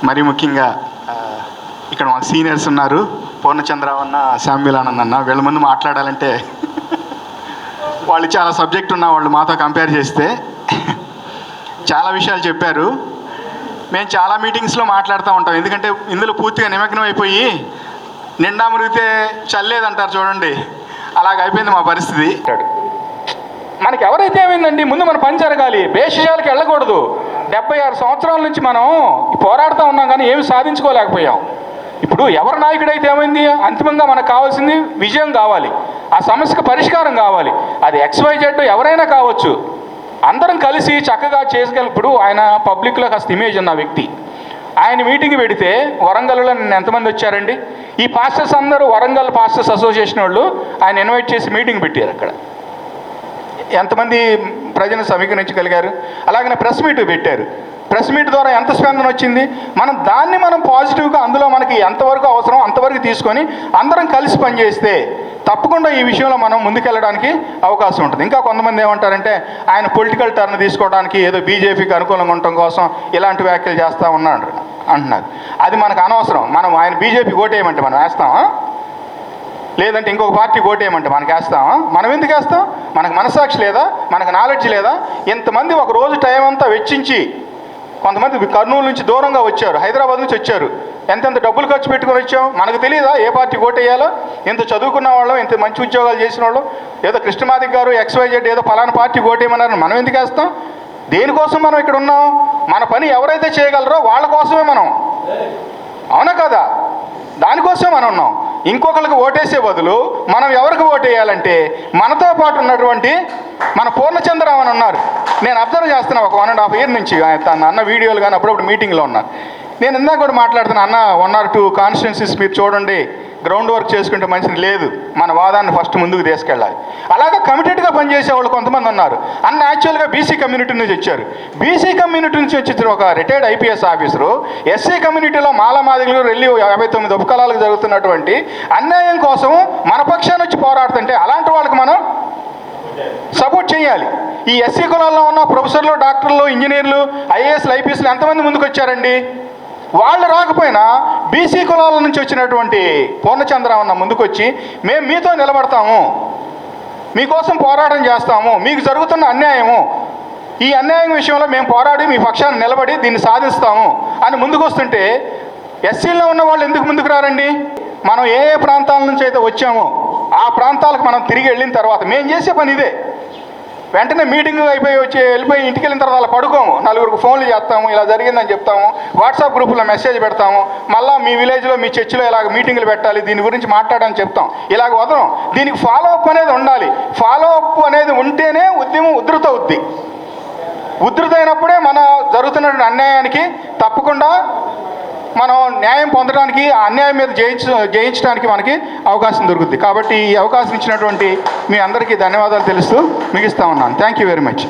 మరి ముఖ్యంగా ఇక్కడ మా సీనియర్స్ ఉన్నారు, పూర్ణచంద్రరావు అన్న, శామ్యులానంద్ అన్న. వీళ్ళ ముందు మాట్లాడాలంటే వాళ్ళు చాలా సబ్జెక్ట్ ఉన్న వాళ్ళు మాతో కంపేర్ చేస్తే చాలా విషయాలు చెప్పారు. మేము చాలా మీటింగ్స్లో మాట్లాడుతూ ఉంటాం, ఎందుకంటే ఇందులో పూర్తిగా నిమగ్నం అయిపోయి నిండా మురిగితే చల్లేదంటారు చూడండి, అలాగ అయిపోయింది మా పరిస్థితి. మనకి ఎవరైతే ఏమైందండి, ముందు మన పని జరగాలి, భేషజాలకు వెళ్ళకూడదు. 76 సంవత్సరాల నుంచి మనం పోరాడుతూ ఉన్నాం కానీ ఏమి సాధించుకోలేకపోయాం. ఇప్పుడు ఎవరి నాయకుడైతే ఏమైంది, అంతిమంగా మనకు కావాల్సింది విజయం కావాలి, ఆ సమస్యకు పరిష్కారం కావాలి. అది XYZ ఎవరైనా కావచ్చు, అందరం కలిసి చక్కగా చేయగల. ఇప్పుడు ఆయన పబ్లిక్లో కాస్త ఇమేజ్ ఉన్న వ్యక్తి, ఆయన మీటింగ్ పెడితే వరంగల్లో నిన్న ఎంతమంది వచ్చారండి? ఈ పాస్టర్స్ అందరూ వరంగల్ పాస్టర్స్ అసోసియేషన్ వాళ్ళు ఆయన ఇన్వైట్ చేసి మీటింగ్ పెట్టారు. అక్కడ ఎంతమంది ప్రజలను సమీకరించగలిగారు? అలాగనే ప్రెస్ మీట్ పెట్టారు. ప్రెస్ మీట్ ద్వారా ఎంత స్పందన వచ్చింది? మనం పాజిటివ్గా అందులో మనకి ఎంతవరకు అవసరం అంతవరకు తీసుకొని అందరం కలిసి పనిచేస్తే తప్పకుండా ఈ విషయంలో మనం ముందుకెళ్ళడానికి అవకాశం ఉంటుంది. ఇంకా కొంతమంది ఏమంటారంటే ఆయన పొలిటికల్ టర్న్ తీసుకోవడానికి ఏదో బీజేపీకి అనుకూలంగా ఉండటం కోసం ఇలాంటి వ్యాఖ్యలు చేస్తూ ఉన్నాడు అంటున్నారు. అది మనకు అనవసరం. మనం ఆయన బీజేపీ ఓటేయమంటే మనం వేస్తామా? లేదంటే ఇంకొక పార్టీ ఓటేయమంటే మనకి వేస్తామా? మనం ఎందుకు వేస్తాం? మనకు మనసాక్షి లేదా? మనకు నాలెడ్జ్ లేదా? ఇంతమంది ఒక రోజు టైం అంతా వెచ్చించి, కొంతమంది కర్నూలు నుంచి దూరంగా వచ్చారు, హైదరాబాద్ నుంచి వచ్చారు, ఎంతెంత డబ్బులు ఖర్చు పెట్టుకొని వచ్చాం. మనకు తెలియదా ఏ పార్టీ ఓటేయాలో? ఇంత చదువుకున్న వాళ్ళం, ఇంత మంచి ఉద్యోగాలు చేసిన వాళ్ళు, ఏదో కృష్ణమాదిక్ గారు XYZ ఏదో ఫలానా పార్టీ ఓటేయమన్నారు, మనం ఎందుకు వేస్తాం? దేనికోసం మనం ఇక్కడ ఉన్నాం? మన పని ఎవరైతే చేయగలరో వాళ్ళ కోసమే మనం, అవునా కదా? దానికోసమే మనం ఉన్నాం. ఇంకొకరికి ఓటేసే బదులు మనం ఎవరికి ఓటేయాలంటే మనతో పాటు ఉన్నటువంటి మన పూర్ణచంద్రరావు అని ఉన్నారు. నేను అబ్జర్వ్ చేస్తున్నా ఒక 1.5 year నుంచి తన అన్న వీడియోలు కానీ అప్పుడప్పుడు మీటింగ్లో ఉన్నారు. నేను ఇందాక కూడా మాట్లాడుతున్నా, అన్న 1 or 2 కాన్స్టిట్యున్సీస్ మీరు చూడండి, గ్రౌండ్ వర్క్ చేసుకుంటే మంచిది లేదు, మన వాదాన్ని ఫస్ట్ ముందుకు తీసుకెళ్ళాలి. అలాగా కమిటెడ్గా పనిచేసే వాళ్ళు కొంతమంది ఉన్నారు. అన్న యాక్చువల్గా బీసీ కమ్యూనిటీ నుంచి వచ్చారు. బీసీ కమ్యూనిటీ నుంచి వచ్చి ఒక రిటైర్డ్ IPS ఆఫీసరు ఎస్సీ కమ్యూనిటీలో మాలమాదిగలు వెళ్ళి 59 ఉపకులాలకు జరుగుతున్నటువంటి అన్యాయం కోసం మన పక్షాన్ని వచ్చి పోరాడుతుంటే అలాంటి వాళ్ళకి మనం సపోర్ట్ చేయాలి. ఈ ఎస్సీ కులాల్లో ఉన్న ప్రొఫెసర్లు, డాక్టర్లు, ఇంజనీర్లు, IASలు, IPSలు ఎంతమంది ముందుకు వచ్చారండి? వాళ్ళు రాకపోయినా బీసీ కులాల నుంచి వచ్చినటువంటి పూర్ణచంద్రరావు ముందుకొచ్చి మేము మీతో నిలబడతాము, మీకోసం పోరాటం చేస్తాము, మీకు జరుగుతున్న అన్యాయము, ఈ అన్యాయం విషయంలో మేము పోరాడి మీ పక్షాన్ని నిలబడి దీన్ని సాధిస్తాము అని ముందుకు వస్తుంటే ఎస్సీలో ఉన్న వాళ్ళు ఎందుకు ముందుకు రారండి? మనం ఏ ప్రాంతాల నుంచి అయితే వచ్చామో ఆ ప్రాంతాలకు మనం తిరిగి వెళ్ళిన తర్వాత మేము చేసే పని ఇదే. వెంటనే మీటింగ్ అయిపోయి వెళ్ళిపోయి ఇంటికి వెళ్ళిన తర్వాత అలా పడుకోము, 4 ఫోన్లు చేస్తాము, ఇలా జరిగిందని చెప్తాము, వాట్సాప్ గ్రూపులో మెసేజ్ పెడతాము, మళ్ళీ మీ విలేజ్లో మీ చర్చిలో ఇలాగ మీటింగ్లు పెట్టాలి, దీని గురించి మాట్లాడని చెప్తాం, ఇలాగ వదలం. దీనికి ఫాలో అప్ అనేది ఉండాలి. ఫాలో అప్ అనేది ఉంటేనే ఉద్యమం ఉధృతవుద్ది. ఉధృతమైనప్పుడే మన జరుగుతున్న అన్యాయానికి తప్పకుండా మనం న్యాయం పొందడానికి, ఆ అన్యాయం మీద జయించడానికి మనకి అవకాశం దొరుకుతుంది. కాబట్టి ఈ అవకాశం ఇచ్చినటువంటి మీ అందరికీ ధన్యవాదాలు తెలుస్తూ ముగిస్తా ఉన్నాను. Thank you very much.